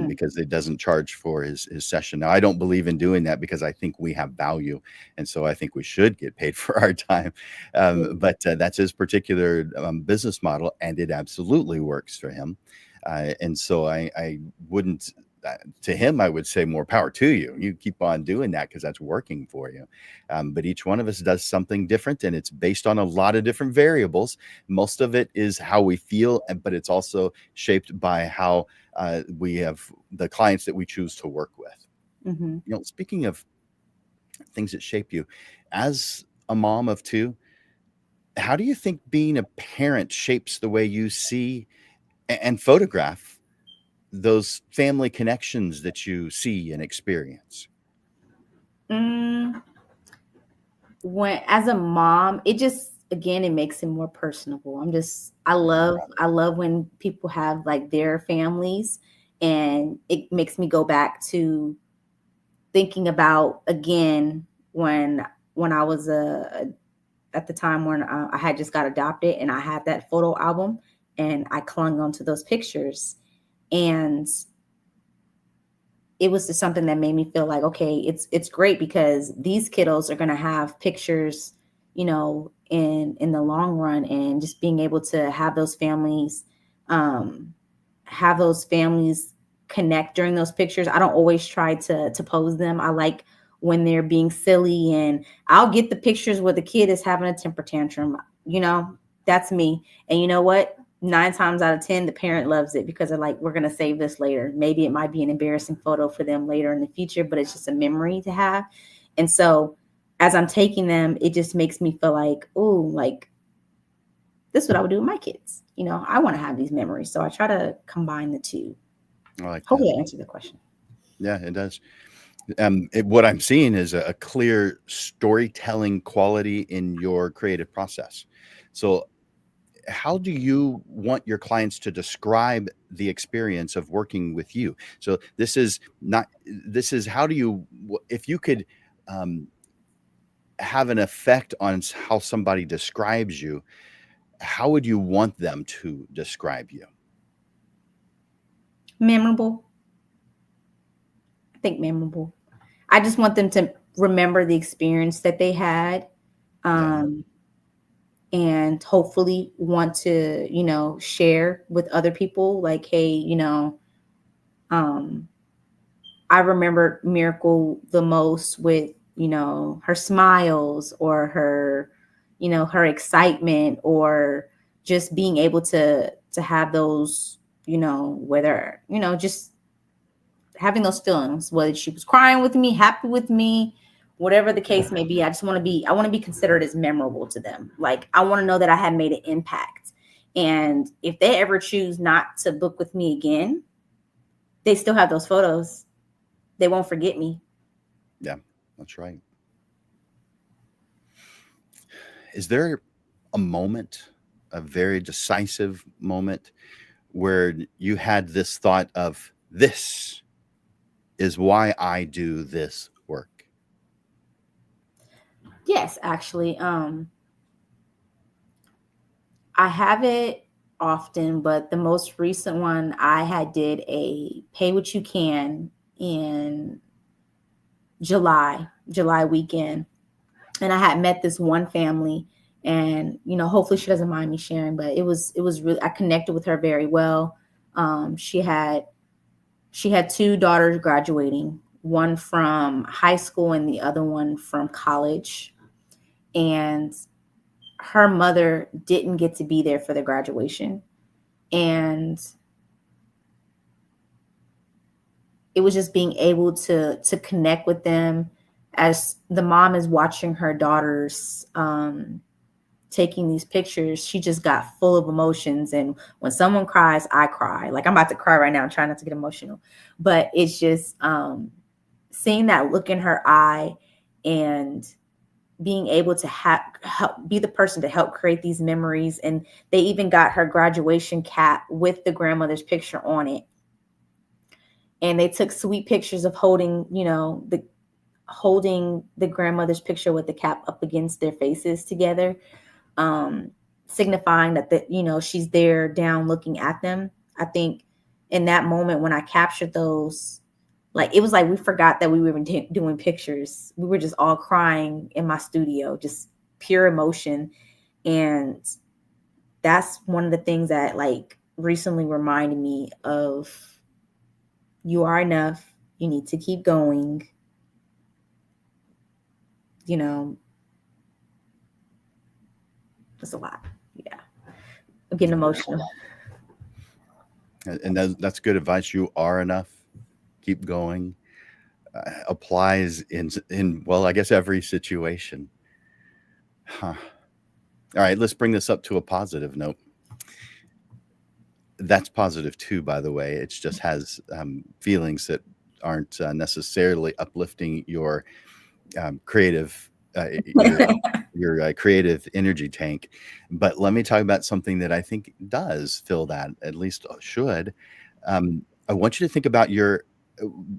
Because it doesn't charge for his session. Now, I don't believe in doing that because I think we have value. And so I think we should get paid for our time. But that's his particular business model, and it absolutely works for him. And so I wouldn't, to him, I would say more power to you. You keep on doing that because that's working for you. But each one of us does something different, and it's based on a lot of different variables. Most of it is how we feel, but it's also shaped by how we have the clients that we choose to work with. Speaking of things that shape you, as a mom of two, how do you think being a parent shapes the way you see and photograph those family connections that you see and experience? When, as a mom, it just, again, it makes it more personable. I love when people have like their families, and it makes me go back to thinking about, again, when I was at the time when I had just got adopted, and I had that photo album, and I clung onto those pictures, and it was just something that made me feel like, okay, it's great, because these kiddos are going to have pictures, in the long run, and just being able to have those families connect during those pictures. I don't always try to pose them. I like when they're being silly, and I'll get the pictures where the kid is having a temper tantrum. That's me. And you know what? 9 times out of 10, the parent loves it, because they're like, we're going to save this later. Maybe it might be an embarrassing photo for them later in the future, but it's just a memory to have. And so as I'm taking them, it just makes me feel like, oh, like this is what I would do with my kids. I want to have these memories. So I try to combine the two. Hopefully I answered the question. Yeah, it does. What I'm seeing is a clear storytelling quality in your creative process. So how do you want your clients to describe the experience of working with you? So this is how do you, if you could have an effect on how somebody describes you, how would you want them to describe you? Memorable. I think memorable. I just want them to remember the experience that they had. And hopefully want to, share with other people, like, hey, I remember Miracle the most with, her smiles, or her, her excitement, or just being able to have those, whether, just having those feelings, whether she was crying with me, happy with me, whatever the case may be. I want to be considered as memorable to them. Like, I want to know that I had made an impact. And if they ever choose not to book with me again, they still have those photos. They won't forget me. Yeah, that's right. Is there a moment, a very decisive moment where you had this thought of, this is why I do this work? Yes, actually. I have it often, but the most recent one I had did a pay what you can in July weekend. And I had met this one family, and hopefully she doesn't mind me sharing, but it was really, I connected with her very well. She had two daughters graduating, one from high school and the other one from college. And her mother didn't get to be there for the graduation. And it was just being able to connect with them as the mom is watching her daughters taking these pictures. She just got full of emotions. And when someone cries, I cry. Like, I'm about to cry right now. I'm trying not to get emotional. But it's just seeing that look in her eye and being able to help be the person to help create these memories. And they even got her graduation cap with the grandmother's picture on it. And they took sweet pictures of holding the grandmother's picture with the cap up against their faces together, signifying that she's there down looking at them. I think in that moment when I captured those, like, it was like we forgot that we were doing pictures. We were just all crying in my studio, just pure emotion. And that's one of the things that, like, recently reminded me of, you are enough. You need to keep going. It's a lot. Yeah. I'm getting emotional. And that's good advice. You are enough. Keep going. Applies in well, I guess every situation. Huh. All right, let's bring this up to a positive note. That's positive too, by the way. It just has feelings that aren't necessarily uplifting your creative your creative energy tank. But let me talk about something that I think does fill that, at least should. I want you to think about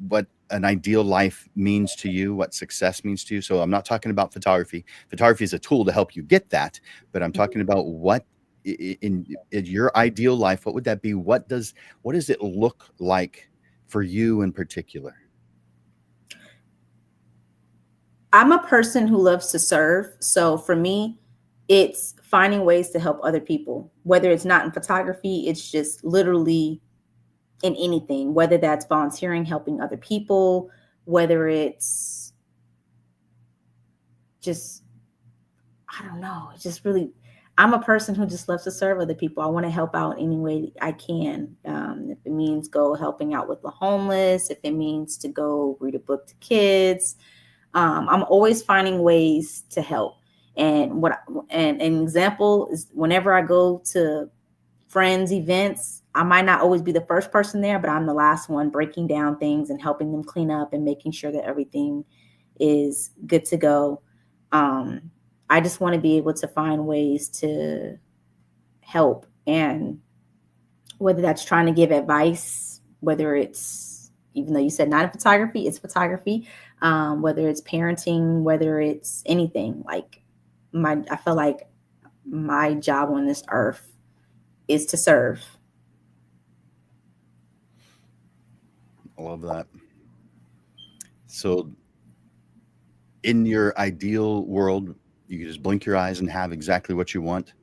what an ideal life means to you, what success means to you. So I'm not talking about photography. Photography is a tool to help you get that, but I'm talking about what in your ideal life, what would that be? What does it look like for you in particular? I'm a person who loves to serve. So for me, it's finding ways to help other people, whether it's not in photography, it's just literally in anything, whether that's volunteering, helping other people, whether it's just, I don't know, it's just really, I'm a person who just loves to serve other people. I want to help out any way I can. If it means go helping out with the homeless, if it means to go read a book to kids, I'm always finding ways to help. And an example is whenever I go to friends' events, I might not always be the first person there, but I'm the last one breaking down things and helping them clean up and making sure that everything is good to go. I just want to be able to find ways to help. And whether that's trying to give advice, whether it's, even though you said not in photography, it's photography, whether it's parenting, whether it's anything, like I feel like my job on this earth is to serve. I love that. So in your ideal world, you could just blink your eyes and have exactly what you want.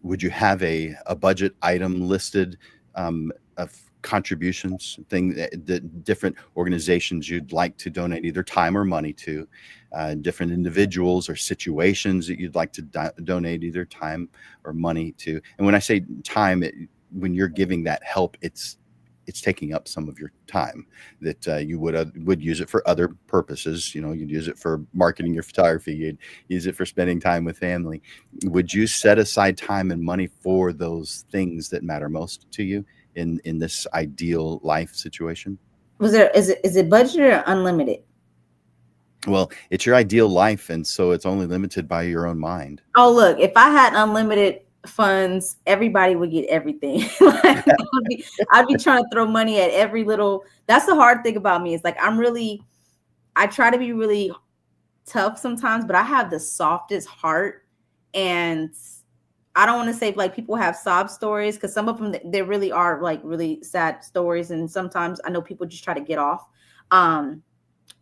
Would you have a budget item listed of contributions, that different organizations you'd like to donate either time or money to, different individuals or situations that you'd like to donate either time or money to? And when I say time, when you're giving that help, it's taking up some of your time that you would use it for other purposes. You'd use it for marketing your photography. You'd use it for spending time with family. Would you set aside time and money for those things that matter most to you in this ideal life situation? Is it budgeted or unlimited? Well, it's your ideal life, and so it's only limited by your own mind. Oh, look, if I had unlimited funds, everybody would get everything. Like, I'd be trying to throw money at every little. That's the hard thing about me. It's like I try to be really tough sometimes, but I have the softest heart. And I don't want to say like people have sob stories, because some of them, they really are like really sad stories. And sometimes I know people just try to get off.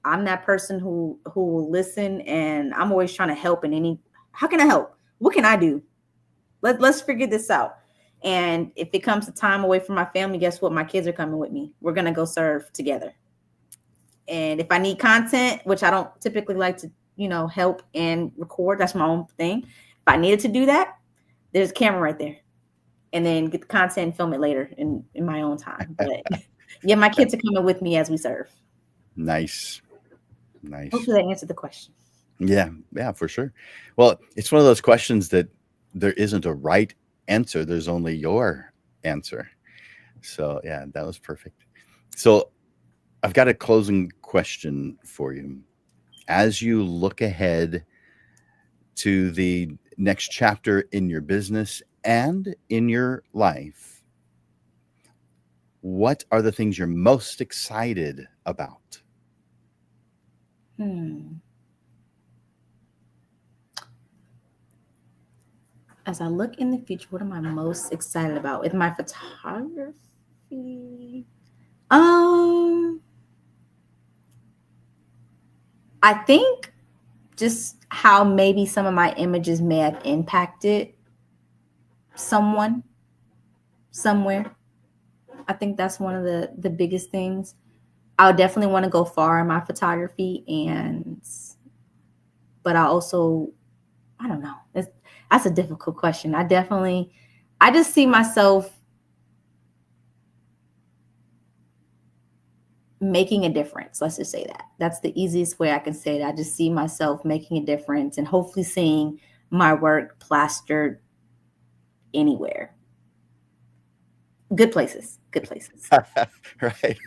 I'm that person who will listen, and I'm always trying to help in any. How can I help? What can I do? Let's figure this out. And if it comes to time away from my family, guess what? My kids are coming with me. We're gonna go serve together. And if I need content, which I don't typically like to, help and record, that's my own thing. If I needed to do that, there's a camera right there. And then get the content and film it later in my own time. But yeah, my kids are coming with me as we serve. Nice. Hopefully that answered the question. Yeah, for sure. Well, it's one of those questions that there isn't a right answer. There's only your answer. So yeah, that was perfect. So I've got a closing question for you. As you look ahead to the next chapter in your business and in your life, what are the things you're most excited about? As I look in the future, what am I most excited about with my photography? I think just how maybe some of my images may have impacted someone somewhere. I think that's one of the biggest things. I would definitely want to go far in my photography, but I also, I don't know. That's a difficult question. I just see myself making a difference. Let's just say that. That's the easiest way I can say it. I just see myself making a difference and hopefully seeing my work plastered anywhere. Good places. Right.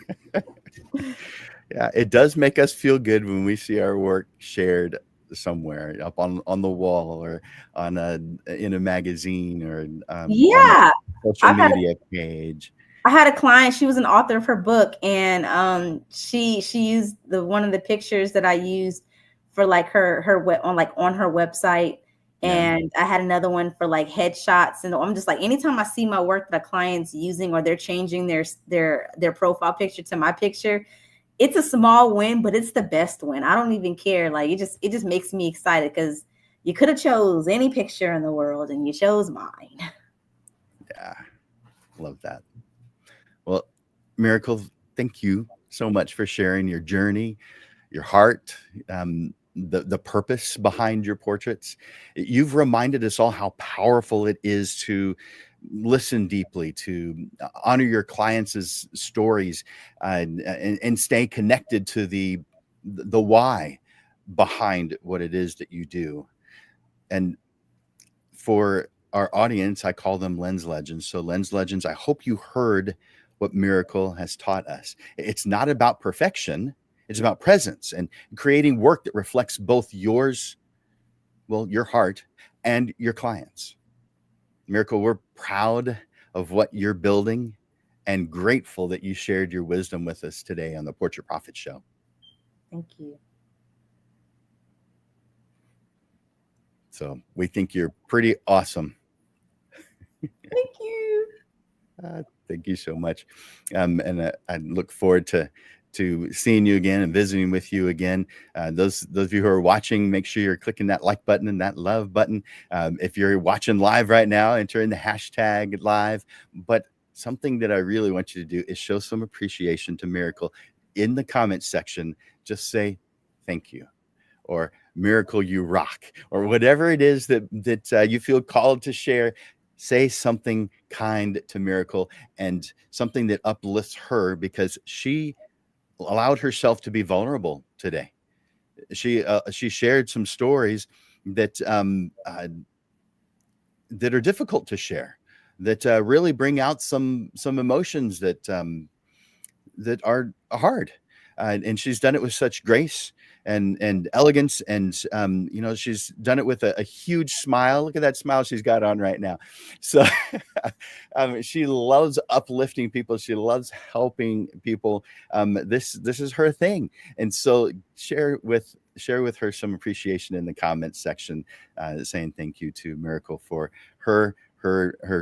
Yeah, it does make us feel good when we see our work shared somewhere up on the wall or in a magazine or on a social media page. I had a client, she was an author of her book, and she used one of the pictures that I used for like her on her website. And I had another one for like headshots. And I'm just like, anytime I see my work that a client's using or they're changing their profile picture to my picture, it's a small win, but it's the best win. I don't even care. Like it just makes me excited, because you could have chose any picture in the world and you chose mine. Yeah. Love that. Well, Miracle, thank you so much for sharing your journey, your heart, the purpose behind your portraits. You've reminded us all how powerful it is to listen deeply, to honor your clients' stories, and stay connected to the why behind what it is that you do. And for our audience, I call them lens legends. So lens legends, I hope you heard what Miracle has taught us. It's not about perfection. It's about presence and creating work that reflects both your heart and your clients. Miracle, we're proud of what you're building and grateful that you shared your wisdom with us today on the Portrait Profit Show. Thank you. So we think you're pretty awesome. Thank you. Thank you so much. And I look forward to seeing you again and visiting with you again. Those of you who are watching, make sure you're clicking that like button and that love button. If you're watching live right now, enter in the hashtag live. But something that I really want you to do is show some appreciation to Miracle in the comments section. Just say thank you, or Miracle, you rock, or whatever it is that you feel called to share. Say something kind to Miracle and something that uplifts her, because she allowed herself to be vulnerable today. She shared some stories that that are difficult to share, that really bring out some emotions that that are hard, and she's done it with such grace and elegance, and she's done it with a huge smile. Look at that smile she's got on right now. So she loves uplifting people. She loves helping people. This is her thing, and so share with her some appreciation in the comments section, saying thank you to Miracle for her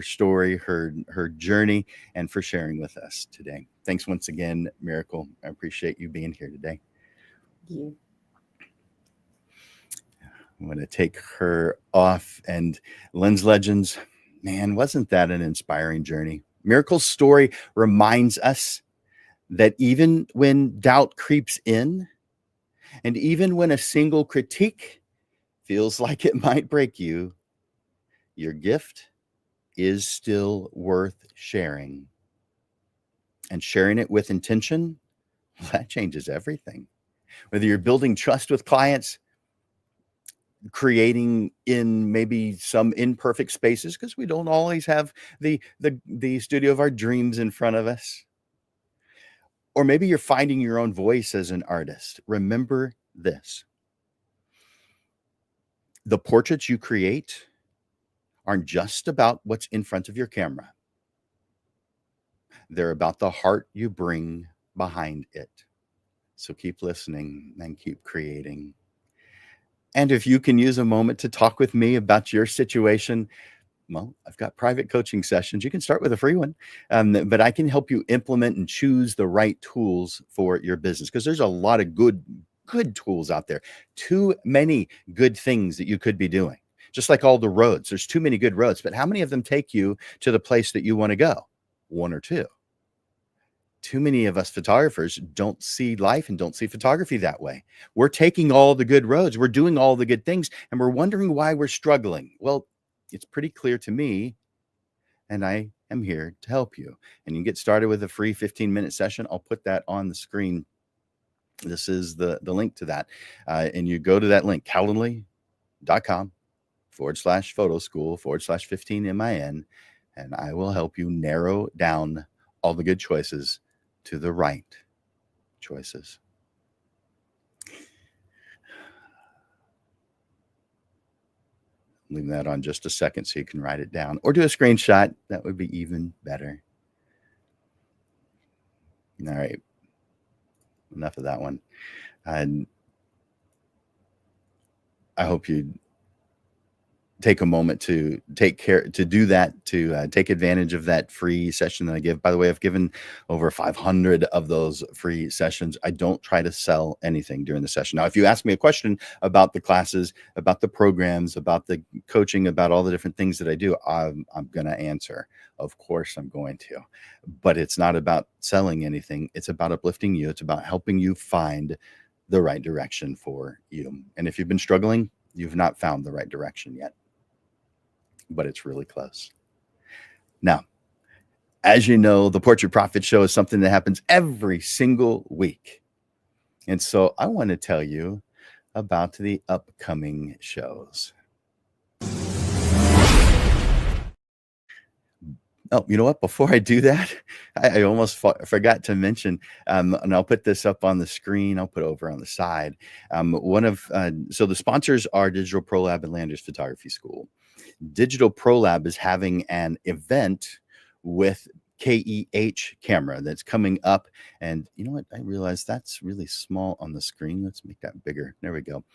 story, her journey, and for sharing with us today. Thanks once again, Miracle. I appreciate you being here today. Thank you. I'm going to take her off. And Lens Legends, man, wasn't that an inspiring journey? Miracle's story reminds us that even when doubt creeps in, and even when a single critique feels like it might break you, your gift is still worth sharing. And sharing it with intention, that changes everything. Whether you're building trust with clients, creating in maybe some imperfect spaces, because we don't always have the studio of our dreams in front of us, or maybe you're finding your own voice as an artist, remember this: the portraits you create aren't just about what's in front of your camera. They're about the heart you bring behind it. So keep listening and keep creating. And if you can use a moment to talk with me about your situation, well, I've got private coaching sessions. You can start with a free one, but I can help you implement and choose the right tools for your business, because there's a lot of good tools out there. Too many good things that you could be doing. Just like all the roads, there's too many good roads, but how many of them take you to the place that you want to go? One or two. Too many of us photographers don't see life and don't see photography that way. We're taking all the good roads, we're doing all the good things, and we're wondering why we're struggling. Well, it's pretty clear to me, and I am here to help you. And you can get started with a free 15-minute session. I'll put that on the screen. This is the link to that. And you go to that link, calendly.com/photo school/15min, and I will help you narrow down all the good choices to the right choices. Leave that on just a second so you can write it down, or do a screenshot. That would be even better. All right. Enough of that one. And I hope you take a moment to take advantage of that free session that I give. By the way, I've given over 500 of those free sessions. I don't try to sell anything during the session. Now, if you ask me a question about the classes, about the programs, about the coaching, about all the different things that I do, I'm going to answer. Of course, I'm going to. But it's not about selling anything. It's about uplifting you. It's about helping you find the right direction for you. And if you've been struggling, you've not found the right direction yet, but it's really close. Now, as you know, the Portrait Profit Show is something that happens every single week. And so I want to tell you about the upcoming shows. Oh, you know what? Before I do that, I almost forgot to mention, and I'll put this up on the screen. I'll put it over on the side. So the sponsors are Digital Pro Lab and Landers Photography School. Digital Pro Lab is having an event with KEH camera that's coming up. And you know what? I realized that's really small on the screen. Let's make that bigger. There we go.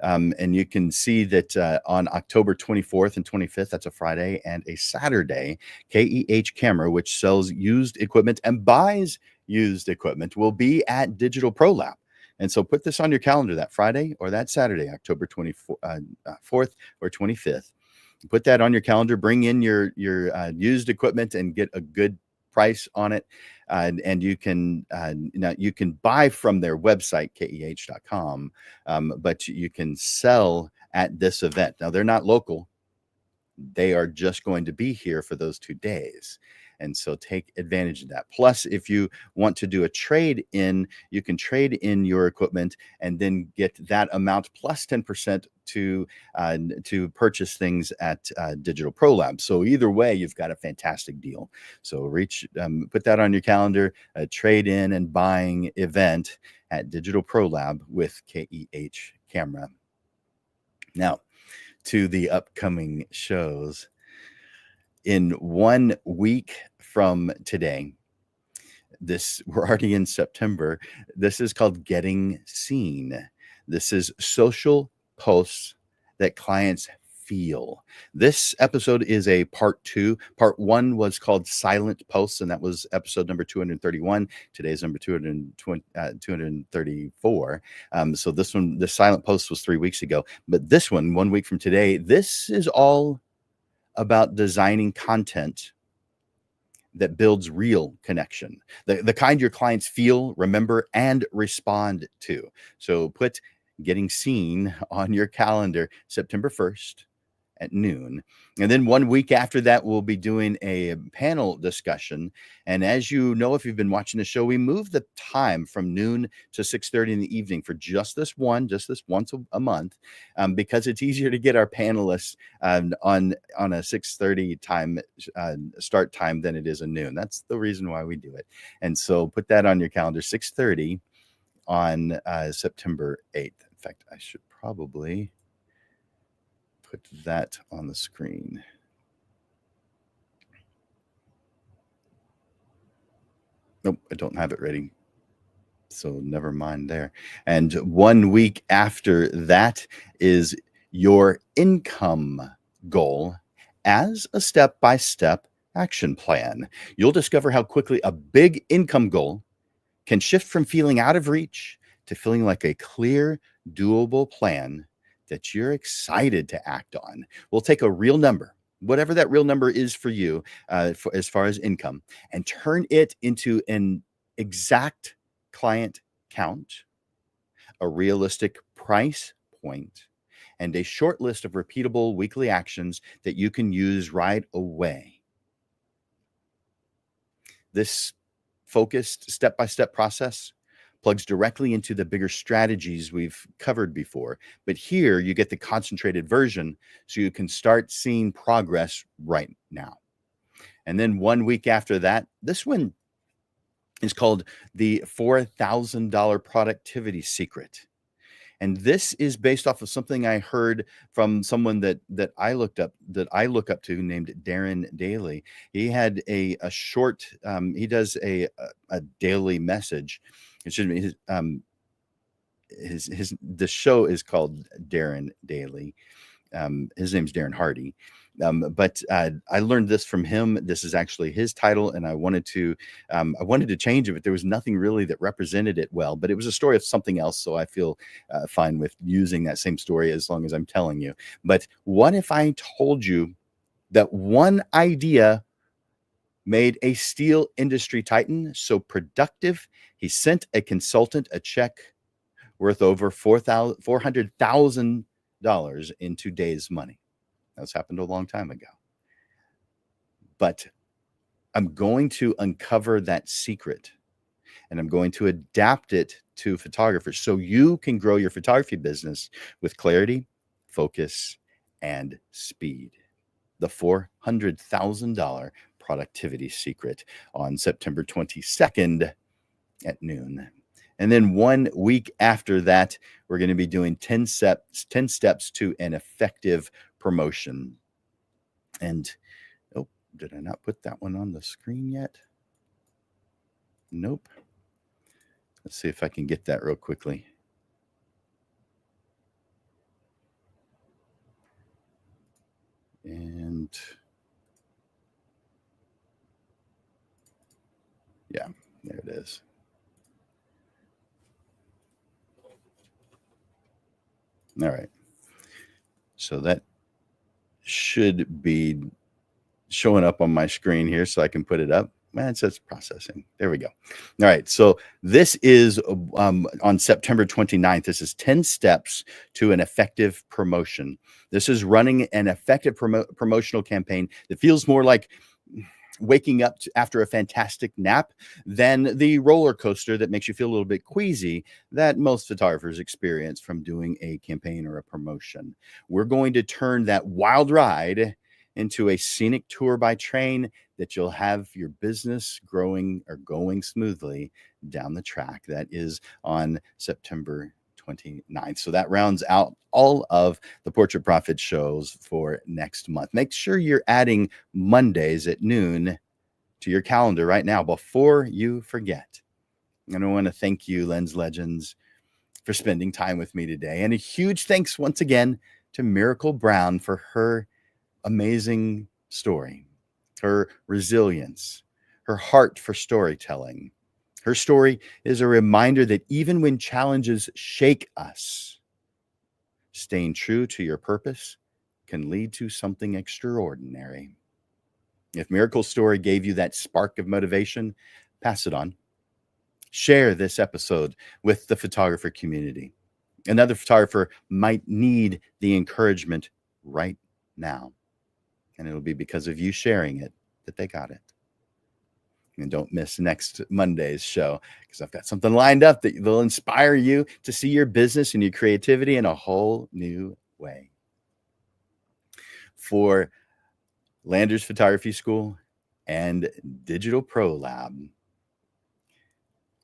And you can see that on October 24th and 25th, that's a Friday and a Saturday, KEH camera, which sells used equipment and buys used equipment, will be at Digital Pro Lab. And so put this on your calendar, that Friday or that Saturday, October 24th or 25th. Put that on your calendar. Bring in your used equipment and get a good price on it. And you can you can buy from their website, keh.com, but you can sell at this event. Now, they're not local. They are just going to be here for those 2 days. And so take advantage of that. Plus, if you want to do a trade in, you can trade in your equipment and then get that amount plus 10% to purchase things at Digital Pro Lab. So either way, you've got a fantastic deal. So put that on your calendar, a trade in and buying event. at Digital Pro Lab with KEH Camera. Now, to the upcoming shows. In 1 week from today, we're already in September. This is called Getting Seen. This is social posts that clients feel. This episode is a part 2. Part 1 was called Silent Posts, and that was episode number 231. Today's number 234. So this Silent Post was 3 weeks ago. But this one, 1 week from today, this is all about designing content that builds real connection, the kind your clients feel, remember, and respond to. So put Getting Seen on your calendar, September 1st at noon. And then 1 week after that, we'll be doing a panel discussion. And as you know, if you've been watching the show, we moved the time from noon to 6:30 in the evening for just this once a month, because it's easier to get our panelists on a 6:30 time start time than it is a noon. That's the reason why we do it. And so put that on your calendar, 6:30 on September 8th. In fact, I should probably put that on the screen. Nope, I don't have it ready. So never mind there. And 1 week after that is your income goal as a step-by-step action plan. You'll discover how quickly a big income goal can shift from feeling out of reach to feeling like a clear, doable plan that you're excited to act on. We'll take a real number, whatever that real number is for you, as far as income, and turn it into an exact client count, a realistic price point, and a short list of repeatable weekly actions that you can use right away. This focused step-by-step process plugs directly into the bigger strategies we've covered before. But here you get the concentrated version so you can start seeing progress right now. And then 1 week after that, this one is called the $4,000 productivity secret. And this is based off of something I heard from someone that I look up to, named Darren Daly. He had a short, he does a daily message. Excuse me, the show is called Darren Daly. His name's Darren Hardy. But I learned this from him. This is actually his title, and I wanted to change it, but there was nothing really that represented it well. But it was a story of something else, so I feel fine with using that same story as long as I'm telling you. But what if I told you that one idea made a steel industry titan so productive, he sent a consultant a check worth over $400,000 in today's money. That's happened a long time ago. But I'm going to uncover that secret, and I'm going to adapt it to photographers so you can grow your photography business with clarity, focus, and speed. The $400,000 productivity secret on September 22nd at noon. And then 1 week after that, we're going to be doing 10 steps to an effective promotion. And oh, did I not put that one on the screen yet? Nope. Let's see if I can get that real quickly. And yeah, there it is. All right. So that should be showing up on my screen here so I can put it up. Man, it says processing. There we go. All right. So this is on September 29th. This is 10 steps to an effective promotion. This is running an effective promotional campaign that feels more like waking up after a fantastic nap than the roller coaster that makes you feel a little bit queasy that most photographers experience from doing a campaign or a promotion. We're going to turn that wild ride into a scenic tour by train that you'll have your business growing or going smoothly down the track. That is on September 29th. So that rounds out all of the Portrait Profit shows for next month. Make sure you're adding Mondays at noon to your calendar right now before you forget. And I want to thank you, Lens Legends, for spending time with me today. And a huge thanks once again to Miracle Brown for her amazing story, her resilience, her heart for storytelling. Her story is a reminder that even when challenges shake us, staying true to your purpose can lead to something extraordinary. If Miracle's story gave you that spark of motivation, pass it on. Share this episode with the photographer community. Another photographer might need the encouragement right now. And it'll be because of you sharing it that they got it. And don't miss next Monday's show, because I've got something lined up that will inspire you to see your business and your creativity in a whole new way. For Landers Photography School and Digital Pro Lab,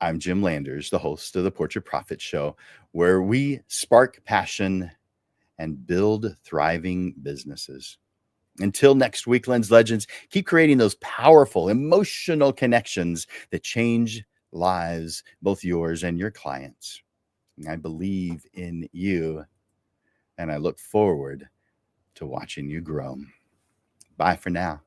I'm Jim Landers, the host of the Portrait Profit Show, where we spark passion and build thriving businesses. Until next week, Lens Legends, keep creating those powerful, emotional connections that change lives, both yours and your clients. I believe in you, and I look forward to watching you grow. Bye for now.